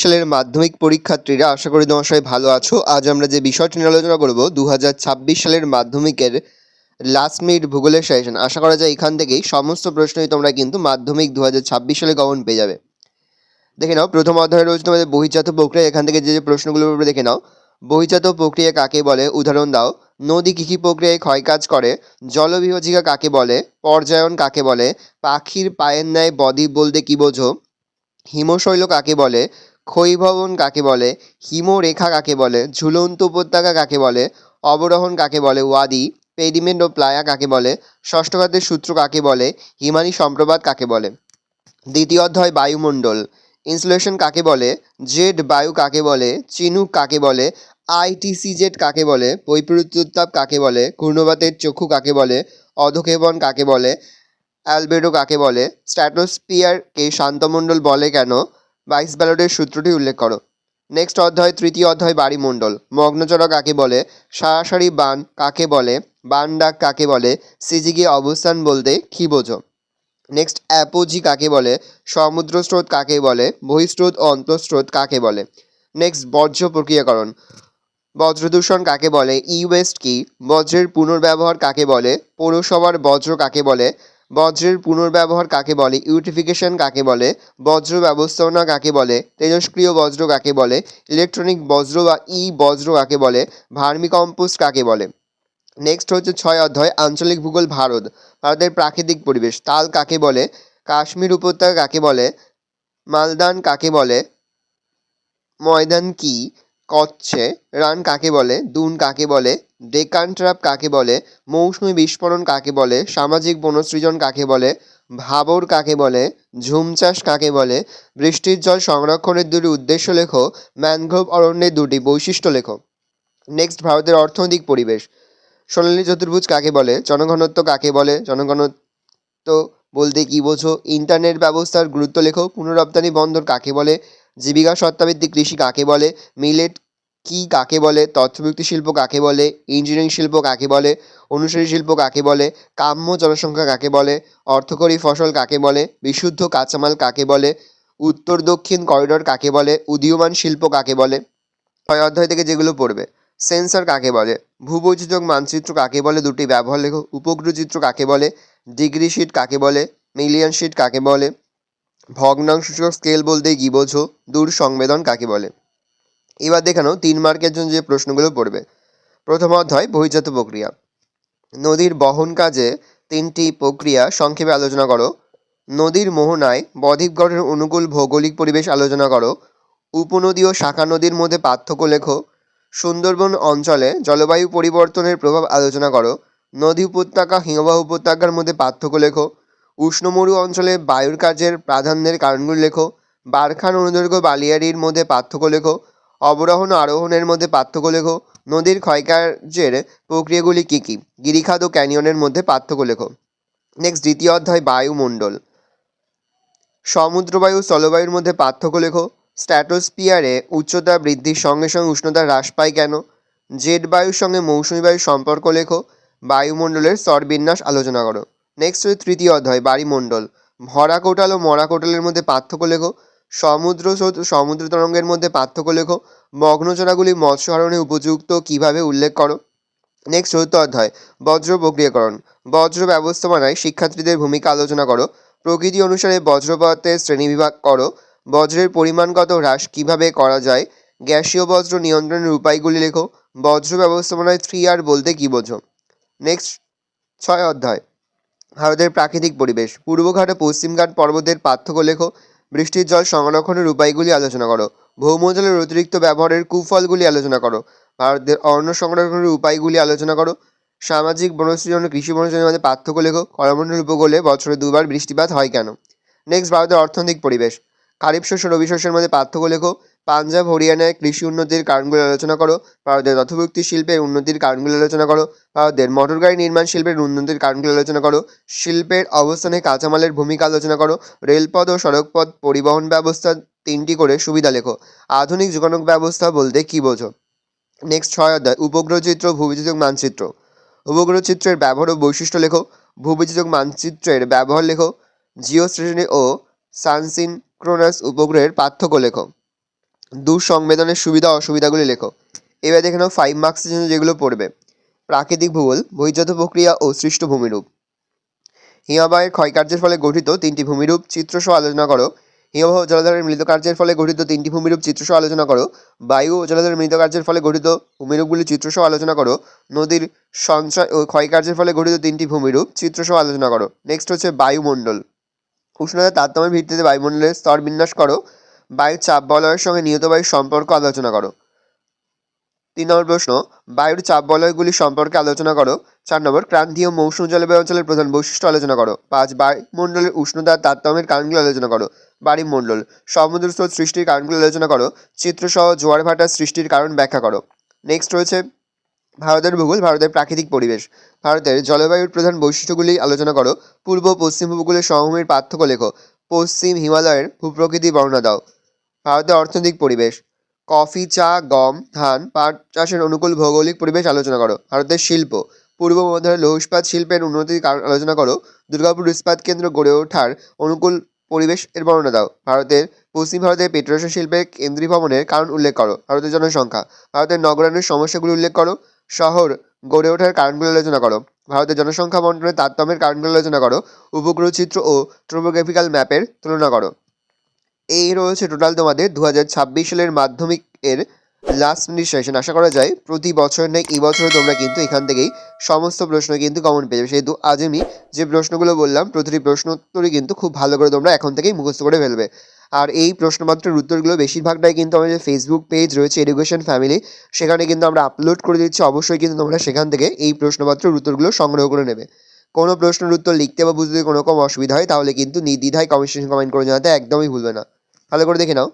সালের মাধ্যমিক পরীক্ষার্থীরা, আশা করি তোমরা সবাই ভালো আছো। আজ আমরা যে বিষয়টি নিয়ে আলোচনা করব 2026 সালের মাধ্যমিকের লাস্ট মিনিট ভূগোলের সাজেশন। আশা করা যায় এখান থেকেই সমস্ত প্রশ্নই তোমরা কিন্তু মাধ্যমিক 2026 সালে কমন পেয়ে যাবে। দেখে নাও, প্রথম অধ্যায়ে রয়েছে তোমাদের বহির্জাত প্রক্রিয়া। এখান থেকে যে প্রশ্নগুলো দেখে নাও। বহির্জাত প্রক্রিয়া কাকে বলে, উদাহরণ দাও। নদী কী কী প্রক্রিয়ায় ক্ষয়কাজ করে, জলবিভাজিকা কাকে বলে, পর্যায়ন কাকে বলে, পাখির পায়ের ন্যায় বদ্বীপ বলতে কী বোঝো, হিমশৈল কাকে বলে, ক্ষয়ীভবন কাকে বলে, হিমরেখা কাকে বলে, ঝুলন্ত উপত্যকা কাকে বলে, অবরোহণ কাকে বলে, ওয়াদি, পেডিমেন্ট ও প্লায়া কাকে বলে, ষষ্ঠ খাতের সূত্র কাকে বলে, হিমানি সম্প্রপাত কাকে বলে। দ্বিতীয় অধ্যায় বায়ুমণ্ডল। ইনসুলেশন কাকে বলে, জেড বায়ু কাকে বলে, চিনুক কাকে বলে, আইটিসিজেড কাকে বলে, বৈপরীত্যোত্তাপ কাকে বলে, ঘূর্ণবাতের চক্ষু কাকে বলে, অধক্ষেপণ কাকে বলে, অ্যালবেডো কাকে বলে, স্ট্র্যাটোস্ফিয়ারকে শান্তমণ্ডল বলে কেন, বাইস ব্যালটের সূত্রটি উল্লেখ করো। নেক্সট অধ্যায়, তৃতীয় অধ্যায় বাড়িমণ্ডল। মগ্নচড়া কাকে বলে, সারাসারি বান কাকে বলে, বান ডাক কাকে বলে, সিজিকে অবস্থান বলতে কী বোঝো। নেক্সট, অ্যাপোজি কাকে বলে, সমুদ্র স্রোত কাকে বলে, বহিঃস্রোত ও অন্তঃস্রোত কাকে বলে। নেক্সট, বর্জ্য প্রক্রিয়াকরণ। বজ্রদূষণ কাকে বলে, ই ওয়েস্ট কি, বজ্রের পুনর্ব্যবহার কাকে বলে, পৌরসভার বজ্র কাকে বলে, বজ্রের পুনর্ব্যবহার কাকে বলে, ইউটিফিকেশন কাকে বলে, বজ্র ব্যবস্থাপনা কাকে বলে, তেজস্ক্রিয় বজ্র কাকে বলে, ইলেকট্রনিক বজ্র বা ই বজ্র কাকে বলে, ভার্মিকম্পোস্ট কাকে বলে। নেক্সট হচ্ছে 6 অধ্যায় আঞ্চলিক ভূগোল। ভারতের প্রাকৃতিক পরিবেশ। তাল কাকে বলে, কাশ্মীর উপত্যকা কাকে বলে, মালদান কাকে বলে, ময়দান কি, কচ্ছে রান কাকে বলে, দুন কাকে বলে, ডেকান ট্র্যাপ কাকে বলে, মৌসুমী বিস্ফোরণ কাকে বলে, সামাজিক বনসৃজন কাকে বলে, ভাবর কাকে বলে, ঝুম চাষ কাকে বলে, বৃষ্টির জল সংরক্ষণের দুটি উদ্দেশ্য লেখো, ম্যানগ্রোভ অরণ্যের দুটি বৈশিষ্ট্য লেখো। নেক্সট, ভারতের অর্থনৈতিক পরিবেশ। সোনালী চতুর্ভুজ কাকে বলে, জনঘনত্ব কাকে বলে, জনঘনত্ব বলতে কী বোঝো, ইন্টারনেট ব্যবস্থার গুরুত্ব লেখো, পুনরপ্তানি বন্দর কাকে বলে, জীবিকা সত্তাভিত্তিক কৃষি কাকে বলে, মিলেট কি কাকে বলে, তথ্যপ্রযুক্তি শিল্প কাকে বলে, ইঞ্জিনিয়ারিং শিল্প কাকে বলে, অনুসারী শিল্প কাকে বলে, কাম্য জনসংখ্যা কাকে বলে, অর্থকরী ফসল কাকে বলে, বিশুদ্ধ কাঁচামাল কাকে বলে, উত্তর দক্ষিণ করিডোর কাকে বলে, উদীয়মান শিল্প কাকে বলে। 6 অধ্যায় থেকে যেগুলো পড়বে। সেন্সর কাকে বলে, ভূবৈচিত্র্য মানচিত্র কাকে বলে, দুটি ব্যবহার লেখো, উপগ্রহ চিত্র কাকে বলে, ডিগ্রি শিট কাকে বলে, মিলিয়ন শিট কাকে বলে, ভগ্নাংশ সূচক স্কেল বলতে কী বোঝো, দূর সংবেদন কাকে বলে। এবার দেখানো 3 মার্কের জন্য যে প্রশ্নগুলো পড়বে। প্রথম অধ্যায় বহির্জাত প্রক্রিয়া। নদীর বহন কাজে 3টি প্রক্রিয়া সংক্ষেপে আলোচনা করো। নদীর মোহনায় বদ্বীপ গঠনের অনুকূল ভৌগোলিক পরিবেশ আলোচনা করো। উপনদী ও শাখা নদীর মধ্যে পার্থক্য লেখো। সুন্দরবন অঞ্চলে জলবায়ু পরিবর্তনের প্রভাব আলোচনা করো। নদী উপত্যকা হিমবাহ উপত্যকার মধ্যে পার্থক্য লেখো। উষ্ণমরু অঞ্চলে বায়ুর কাজের প্রাধান্যের কারণগুলি লেখো। বারখান অনুদৈর্ঘ্য বালিয়াড়ির মধ্যে পার্থক্য লেখো। অবরোহণ ও আরোহণের মধ্যে পার্থক্য লেখো। নদীর ক্ষয়কার্যের প্রক্রিয়াগুলি কী কী, গিরিখাত ও ক্যানিয়নের মধ্যে পার্থক্য লেখো। নেক্সট, দ্বিতীয় অধ্যায় বায়ুমণ্ডল। সমুদ্রবায়ু স্থলবায়ুর মধ্যে পার্থক্য লেখো। স্ট্র্যাটোস্ফিয়ারে উচ্চতা বৃদ্ধির সঙ্গে সঙ্গে উষ্ণতা হ্রাস পায় কেন। জেট বায়ুর সঙ্গে মৌসুমী বায়ুর সম্পর্ক লেখো। বায়ুমণ্ডলের স্তরবিন্যাস আলোচনা করো। নেক্সট হচ্ছে তৃতীয় অধ্যায় বায়ুমণ্ডল। ভরা কোটাল ও মরা কোটালের মধ্যে পার্থক্য লেখো। সমুদ্র স্রোত সমুদ্র তরঙ্গের মধ্যে পার্থক্য লেখো। মগ্নচড়াগুলি মৎস্য আহরণে উপযুক্ত কীভাবে উল্লেখ করো। নেক্সট চতুর্থ অধ্যায় বজ্র প্রক্রিয়াকরণ। বজ্র ব্যবস্থাপনায় শিক্ষার্থীদের ভূমিকা আলোচনা করো। প্রকৃতি অনুসারে বজ্রপাতের শ্রেণীবিভাগ করো। বজ্রের পরিমাণগত হ্রাস কিভাবে করা যায়। গ্যাসীয় বজ্র নিয়ন্ত্রণের উপায়গুলি লেখো। বজ্র ব্যবস্থাপনায় 3R বলতে কী বোঝো। নেক্সট 6 অধ্যায় ভারতের প্রাকৃতিক পরিবেশ। পূর্বঘাট ও পশ্চিমঘাট পর্বতের পার্থক্য লেখো। বৃষ্টির জল সংরক্ষণের উপায়গুলি আলোচনা করো। ভৌমজলের অতিরিক্ত ব্যবহারের কুফলগুলি আলোচনা করো। ভারতের অরণ্য সংরক্ষণের উপায়গুলি আলোচনা করো। সামাজিক বনসৃজন ও কৃষি বনসৃজনের মধ্যে পার্থক্য লেখো। করমণ্ডল উপকূলে বছরে 2 বার বৃষ্টিপাত হয় কেন। নেক্সট, ভারতের অর্থনৈতিক পরিবেশ। খারিফ শস্য রবি শস্যের মধ্যে পার্থক্য লেখো। পাঞ্জাব হরিয়ানায় কৃষি উন্নতির কারণগুলি আলোচনা করো। ভারতের তথ্যপ্রযুক্তি শিল্পের উন্নতির কারণগুলি আলোচনা করো। ভারতের মোটরগাড়ি নির্মাণ শিল্পের উন্নতির কারণগুলি আলোচনা করো। শিল্পের অবস্থানে কাঁচামালের ভূমিকা আলোচনা করো। রেলপথ ও সড়কপথ পরিবহন ব্যবস্থা 3টি করে সুবিধা লেখো। আধুনিক যোগাযোগ ব্যবস্থা বলতে কী বোঝো। নেক্সট 6 অধ্যায় উপগ্রহ চিত্র ভূবিচিত্রক মানচিত্র। উপগ্রহ চিত্রের ব্যবহার ও বৈশিষ্ট্য লেখো। ভূবিচিত্রক মানচিত্রের ব্যবহার লেখো। জিও স্টেশনারি ও সানসিনক্রোনাস উপগ্রহের পার্থক্য লেখো। দুঃসংবেদনের সুবিধা অসুবিধাগুলি লেখো। এবার দেখে নাও 5 মার্কসের জন্য যেগুলো পড়বে। প্রাকৃতিক ভূগোল, বহির্জাত প্রক্রিয়া ও সৃষ্ট ভূমিরূপ। হিমবাহের ক্ষয়কার্যের ফলে গঠিত 3টি ভূমিরূপ চিত্রসহ আলোচনা করো। হিমবাহ ও জলাধারের মিলিত কার্যের ফলে গঠিত 3টি ভূমিরূপ চিত্রসহ আলোচনা করো। বায়ু ও জলাধারের মিলিত কার্যের ফলে গঠিত ভূমিরূপগুলি চিত্রসহ আলোচনা করো। নদীর সঞ্চয় ও ক্ষয়কার্যের ফলে গঠিত 3টি ভূমিরূপ চিত্রসহ আলোচনা করো। নেক্সট হচ্ছে বায়ুমণ্ডল। উষ্ণতার তারতম্যের ভিত্তিতে বায়ুমণ্ডলের স্তর বিন্যাস করো। বায়ুর চাপ বলয়ের সঙ্গে নিয়ত বায়ুর সম্পর্ক আলোচনা করো। 3 নম্বর প্রশ্ন, বায়ুর চাপ বলয়গুলি সম্পর্কে আলোচনা করো। 4 নম্বর, ক্রান্তীয় মৌসুমী জলবায়ু অঞ্চলের প্রধান বৈশিষ্ট্য আলোচনা করো। 5, বায়ুমণ্ডলের উষ্ণতার তারতম্যের কারণগুলো আলোচনা করো। বায়ুমণ্ডল, সমুদ্র স্রোত সৃষ্টির কারণগুলো আলোচনা করো। চিত্রসহ জোয়ার ভাটা সৃষ্টির কারণ ব্যাখ্যা করো। নেক্সট রয়েছে ভারতের ভূগোল, ভারতের প্রাকৃতিক পরিবেশ। ভারতের জলবায়ুর প্রধান বৈশিষ্ট্যগুলি আলোচনা করো। পূর্ব পশ্চিম উপকূলের সমভূমির পার্থক্য লেখো। পশ্চিম হিমালয়ের ভূপ্রকৃতি বর্ণনা দাও। ভারতের অর্থনৈতিক পরিবেশ, কফি, চা, গম, ধান, পাট চাষের অনুকূল ভৌগোলিক পরিবেশ আলোচনা করো। ভারতের শিল্প, পূর্ব মধ্যে লৌহ ইস্পাত শিল্পের উন্নতির কারণ আলোচনা করো। দুর্গাপুর ইস্পাত কেন্দ্র গড়ে ওঠার অনুকূল পরিবেশ এর বর্ণনা দাও। পশ্চিম ভারতের পেট্রোলিয়াম শিল্পের কেন্দ্রীভবনের কারণ উল্লেখ করো। ভারতের জনসংখ্যা, ভারতের নগরায়নের সমস্যাগুলি উল্লেখ করো। শহর গড়ে ওঠার কারণগুলো আলোচনা করো। ভারতের জনসংখ্যা বন্টনের তারতম্যের কারণগুলো আলোচনা করো। উপগ্রহ চিত্র ও টোপোগ্রাফিক্যাল ম্যাপের তুলনা করো। এই রয়েছে টোটাল তোমাদের 2026 সালের মাধ্যমিকের লাস্ট মিনিট সেশন। আশা করা যায় প্রতি বছর নেই এই বছরও তোমরা কিন্তু এখান থেকেই সমস্ত প্রশ্ন কিন্তু কমন পেয়ে যাবে। সেহেতু আজ আমি যে প্রশ্নগুলো বললাম প্রতিটি প্রশ্ন উত্তরই কিন্তু খুব ভালো করে তোমরা এখন থেকেই মুখস্থ করে ফেলবে। আর এই প্রশ্নপত্রের উত্তরগুলো বেশিরভাগটাই কিন্তু আমাদের ফেসবুক পেজ রয়েছে এডুকেশন ফ্যামিলি, সেখানে কিন্তু আমরা আপলোড করে দিচ্ছি। অবশ্যই কিন্তু তোমরা সেখান থেকে এই প্রশ্নপত্রের উত্তরগুলো সংগ্রহ করে নেবে। কোনো প্রশ্নের উত্তর লিখতে বা বুঝতে কোনো রকম অসুবিধা হয় তাহলে কিন্তু নির্দ্বিধায় কমেন্ট সেকশনে কমেন্ট করে জানাতে একদমই ভুলবে না। ভালো করে দেখে নাও।